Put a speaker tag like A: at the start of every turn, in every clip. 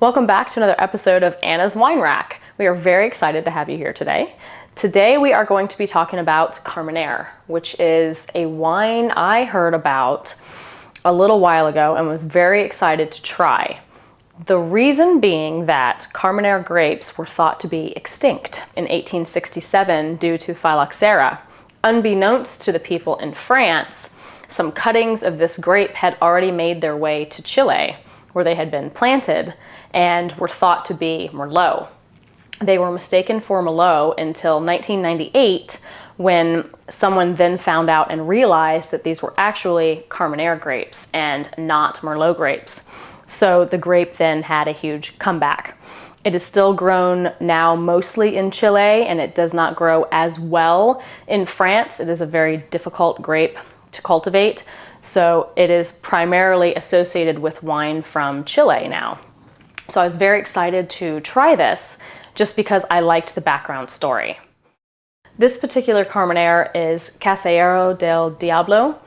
A: Welcome back to another episode of Anna's Wine Rack. We are very excited to have you here today. Today we are going to be talking about Carménère, which is a wine I heard about a little while ago and was very excited to try. The reason being that Carménère grapes were thought to be extinct in 1867 due to phylloxera. Unbeknownst to the people in France, some cuttings of this grape had already made their way to Chile, where they had been planted and were thought to be Merlot. They were mistaken for Merlot until 1998, when someone then found out and realized that these were actually Carménère grapes and not Merlot grapes. So the grape then had a huge comeback. It is still grown now mostly in Chile, and it does not grow as well in France. It is a very difficult grape to cultivate, so it is primarily associated with wine from Chile now. So I was very excited to try this just because I liked the background story. This particular Carménère is Casillero del Diablo,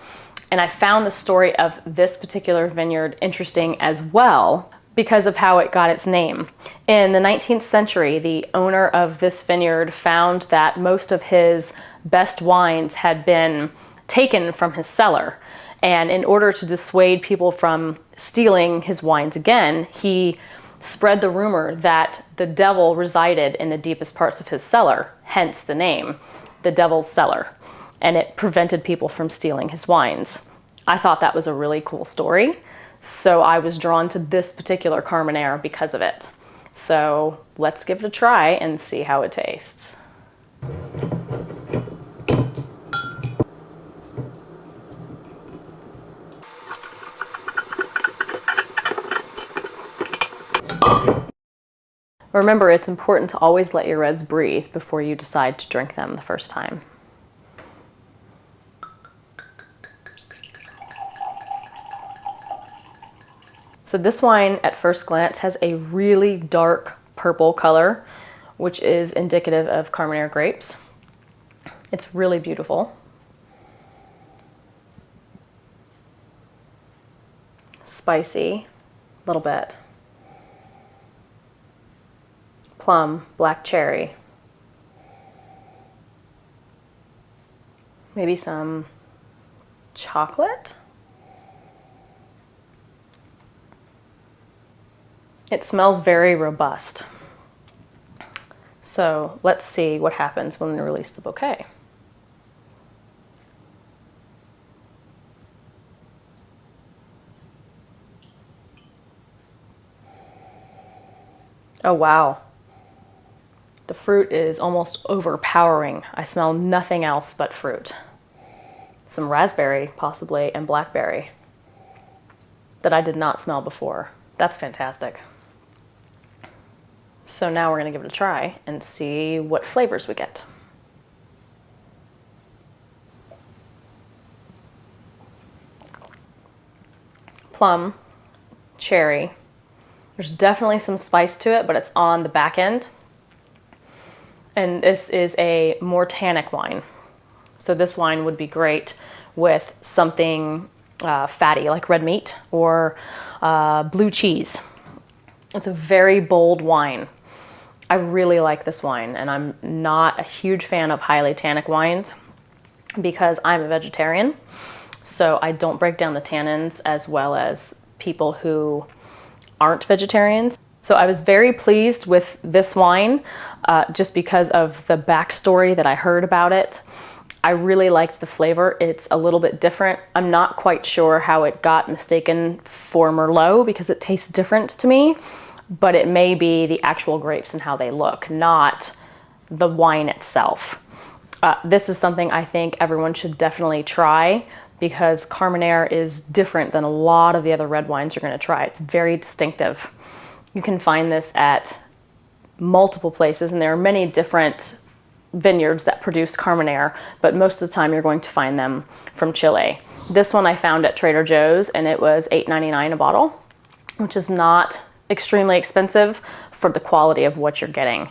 A: and I found the story of this particular vineyard interesting as well because of how it got its name. In the 19th century, the owner of this vineyard found that most of his best wines had been taken from his cellar. And in order to dissuade people from stealing his wines again, he spread the rumor that the devil resided in the deepest parts of his cellar, hence the name, the Devil's Cellar. And it prevented people from stealing his wines. I thought that was a really cool story, so I was drawn to this particular Carménère because of it. So let's give it a try and see how it tastes. Remember, it's important to always let your reds breathe before you decide to drink them the first time. So this wine at first glance has a really dark purple color, which is indicative of Carménère grapes. It's really beautiful. Spicy, a little bit. Plum, black cherry. Maybe some chocolate. It smells very robust. So let's see what happens when we release the bouquet. Oh wow. The fruit is almost overpowering. I smell nothing else but fruit. Some raspberry, possibly, and blackberry that I did not smell before. That's fantastic. So now we're going to give it a try and see what flavors we get. Plum, cherry. There's definitely some spice to it, but it's on the back end. And this is a more tannic wine. So this wine would be great with something fatty like red meat or blue cheese. It's a very bold wine. I really like this wine, and I'm not a huge fan of highly tannic wines because I'm a vegetarian. So I don't break down the tannins as well as people who aren't vegetarians. So I was very pleased with this wine just because of the backstory that I heard about it. I really liked the flavor. It's a little bit different. I'm not quite sure how it got mistaken for Merlot because it tastes different to me, but it may be the actual grapes and how they look, not the wine itself. This is something I think everyone should definitely try because Carménère is different than a lot of the other red wines you're going to try. It's very distinctive. You can find this at multiple places, and there are many different vineyards that produce Carménère, but most of the time you're going to find them from Chile. This one I found at Trader Joe's, and it was $8.99 a bottle, which is not extremely expensive for the quality of what you're getting.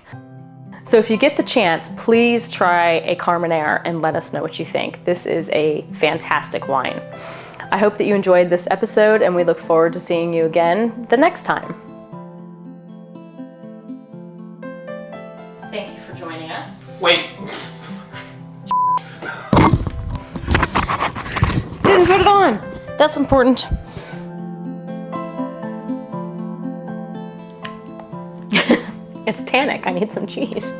A: So if you get the chance, please try a Carménère and let us know what you think. This is a fantastic wine. I hope that you enjoyed this episode, and we look forward to seeing you again the next time. thank you for joining us.
B: Wait.
A: Didn't put it on. That's important. It's tannic. I need some cheese.